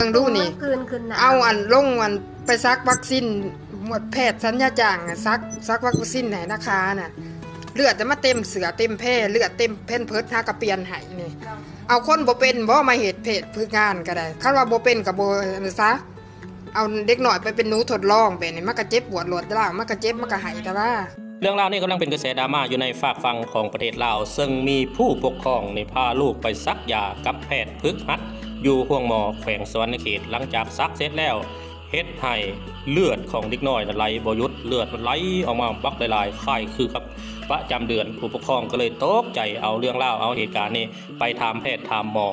เบิ่งดูนี่คืนนะเอาอันลงอันไปซักวัคซีนหมดแพทย์สัญญาจ้างซักวัคซีนให้นะคะน่ะเลือดจะมาเต็มเสือเต็มแพร่เลือดเต็มเพ่นเพิดหากระเปียนให้นี่เอาคนบ่เป็นบ่มาเหตุเพศพึกงานก็ได้คันว่าบ่เป็นก็บ่ซะเอาเด็กน้อยไปเป็นหนูทดลองแบบนี้มันก็เจ็บปวดรวดร้าวมันก็เจ็บมันก็ให้แต่ว่าเรื่องราวนี้กำลังเป็นกระแสดราม่าอยู่ในฝากฝั่งของประเทศลาวซึ่งมีผู้ปกครองในพาลูกไปซักยากับแพทย์พฤกษ์หัดอยู่ห้วงหมอแขวงสวรรณเขตหลังจากซักเสร็จแล้วเฮ็ดให้เลือดของเด็กน้อยไหลบ่หยุดเลือดมันไหลออกมาบักหลายๆค่ายคือครับประจำเดือนผู้ปกครองก็เลยตกใจเอาเรื่องราวเอาเหตุการณ์นี้ไปถามแพทย์ถามหมอ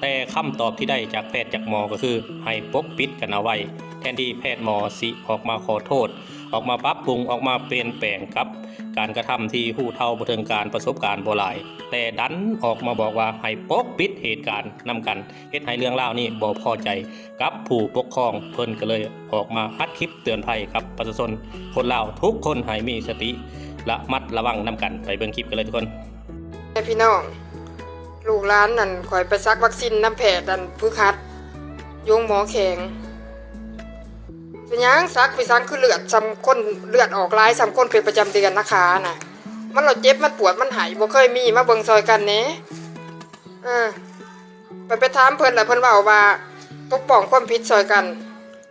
แต่คำตอบที่ได้จากแพทย์จากหมอก็คือให้ปกปิดกันเอาไว้แทนที่แพทย์หมอสิออกมาขอโทษออกมาปรับปรุงออกมาเปลี่ยนแปลงครับการกระทำที่หู้เท่าบ่ถึงการประสบการณ์บ่หลายแต่ดันออกมาบอกว่าให้ปกปิดเหตุการณ์นำกันเฮ็ดให้เรื่องราวนี้บ่พอใจกับผู้ปกครองเพิ่นก็เลยออกมาอัดคลิปเตือนภัยครับประชาชนคนลาวทุกคนให้มีสติระมัดระวังนำกันไปเบิ่งคลิปกันเลยทุกคนพี่น้องลูกหลานนั่นคอยไปซักวัคซีนน้ำแพทย์อันพึกษ์หัดยงหมอแข็งเป็นยังซักไปซักคือเลือดซ้ำคนเลือดออกหลายซ้ำคนเป็นประจำเดือนนะคะน่ะมันเราเจ็บมันปวดมันหายบ่เคยมีมาเบิ่งซอยกันเน่ไปถามเพิ่นแล้วเพิ่นเว้าว่าปกป้องความผิดซอยกัน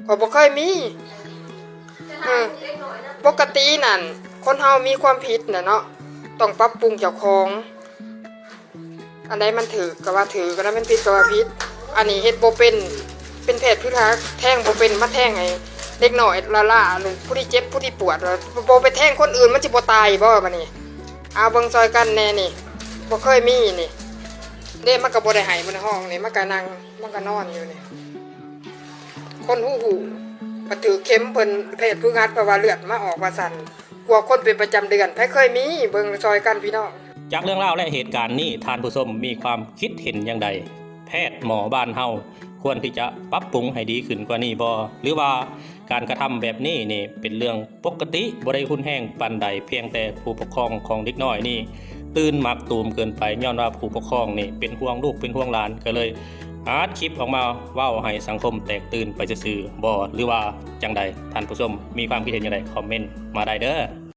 ข้อยบ่เคยมีปกตินั่นคนเฮามีความผิดน่ะเนาะต้องปรับปรุงเจ้าของอันใดมันถือก็ว่าถือก็นั้นมันผิดก็ว่าผิดอันนี้เฮ็ดบ่เป็นแพทย์ผู้ทักแท่งบ่เป็นมาแท่งให้เด็กน้อยล่าๆผู้ที่เจ็บผู้ที่ปวดบ่ไปแท่งคนอื่นมันสิบ่ตายบ่บัดนี้เอาเบิ่งซอยกันแน่นี่บ่เคยมีนี่เด้มันก็บ่ได้ให้มันในห้องนี่มันก็นั่งมันก็นอนอยู่นี่คนหูมาถือเข็มเพิ่นแพทย์ผู้ทักเพราะว่าเลือดมาออกว่าสั่นกลัวคนเป็นประจำเดือนไผเคยมีเบิ่งซอยกันพี่น้องจากเรื่องราวและเหตุการณ์นี้ท่านผู้ชมมีความคิดเห็นอย่างไรแพทย์หมอบ้านเฮาควรที่จะปรับปรุงให้ดีขึ้นกว่านี้บ่หรือว่าการกระทำแบบนี้นี่เป็นเรื่องปกติบ่ได้รุนแรงปานใดเพียงแต่ผู้ปกครองของเด็กน้อยนี่ตื่นมักตูมเกินไปย้อนว่าผู้ปกครองนี่เป็นห่วงลูกเป็นห่วงหลานก็เลยอัดคลิปออกมาเว้าให้สังคมแตกตื่นไปซื่อๆบ่หรือว่าจังใดท่านผู้ชมมีความคิดเห็นอย่างไรคอมเมนต์มาได้เด้อ